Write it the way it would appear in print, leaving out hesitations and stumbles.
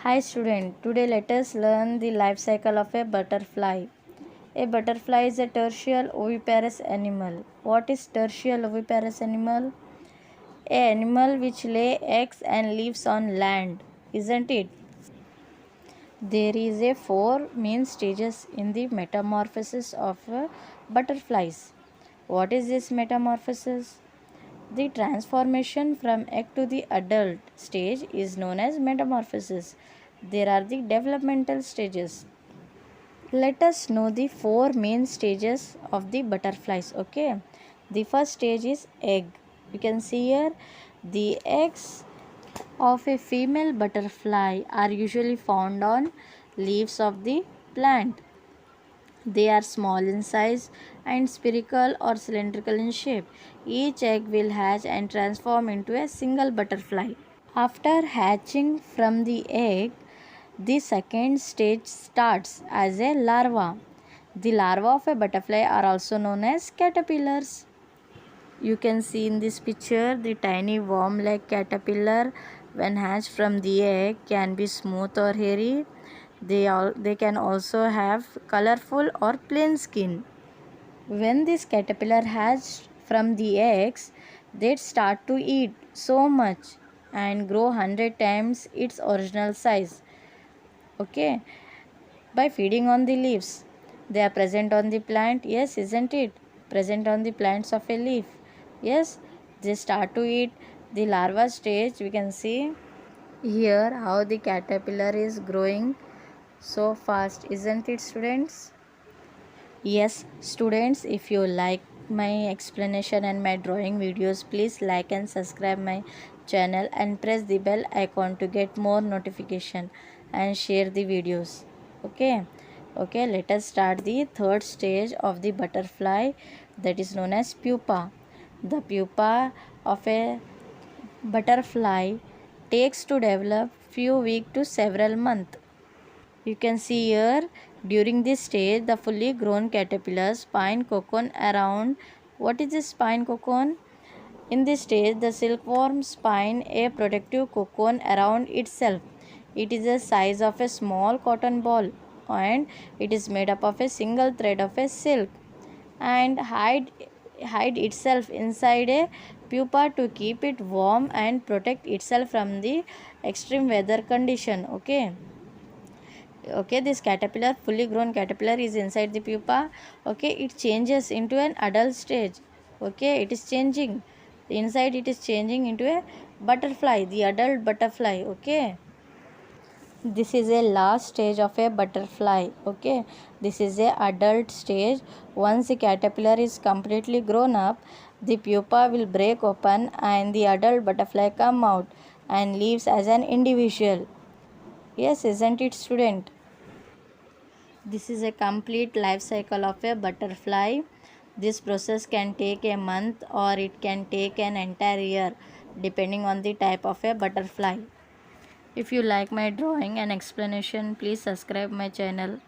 Hi student, today let us learn the life cycle of a butterfly. A butterfly is a terrestrial oviparous animal. What is terrestrial oviparous animal? A animal which lay eggs and lives on land, isn't it? There is a four main stages in the metamorphosis of butterflies. What is this metamorphosis? The transformation from egg to the adult stage is known as metamorphosis. There are the developmental stages. Let us know the four main stages of the butterflies. Okay, the first stage is egg. You can see here the eggs of a female butterfly are usually found on leaves of the plant. They are small in size and spherical or cylindrical in shape. Each egg will hatch and transform into a single butterfly. After hatching from the egg, the second stage starts as a larva. The larvae of a butterfly are also known as caterpillars. You can see in this picture the tiny worm-like caterpillar when hatched from the egg can be smooth or hairy. They can also have colorful or plain skin. When this caterpillar hatched from the eggs, they start to eat so much and grow 100 times its original size. Okay, by feeding on the leaves. They are present on the plant. Yes, isn't it? Present on the plants of a leaf. Yes, they start to eat. The larva stage, we can see here how the caterpillar is growing so fast, isn't it, students? Yes, students, if you like my explanation and my drawing videos, please like and subscribe my channel and press the bell icon to get more notification and share the videos. Okay, let us start the third stage of the butterfly, that is known as pupa. The pupa of a butterfly takes to develop few weeks to several months. You can see here during this stage the fully grown caterpillar spine cocoon around. What is this spine cocoon? In this stage the silkworm spine a protective cocoon around itself. It is the size of a small cotton ball and it is made up of a single thread of a silk and hide itself inside a pupa to keep it warm and protect itself from the extreme weather condition. Okay, this caterpillar, fully grown caterpillar, is inside the pupa. Okay, it changes into an adult stage. Okay, it is changing inside, it is changing into a butterfly, the adult butterfly. Okay, this is a last stage of a butterfly. Okay, this is a adult stage. Once the caterpillar is completely grown up, the pupa will break open and the adult butterfly come out and lives as an individual. Yes, isn't it, student? This is a complete life cycle of a butterfly. This process can take a month or it can take an entire year depending on the type of a butterfly. If you like my drawing and explanation, please subscribe my channel.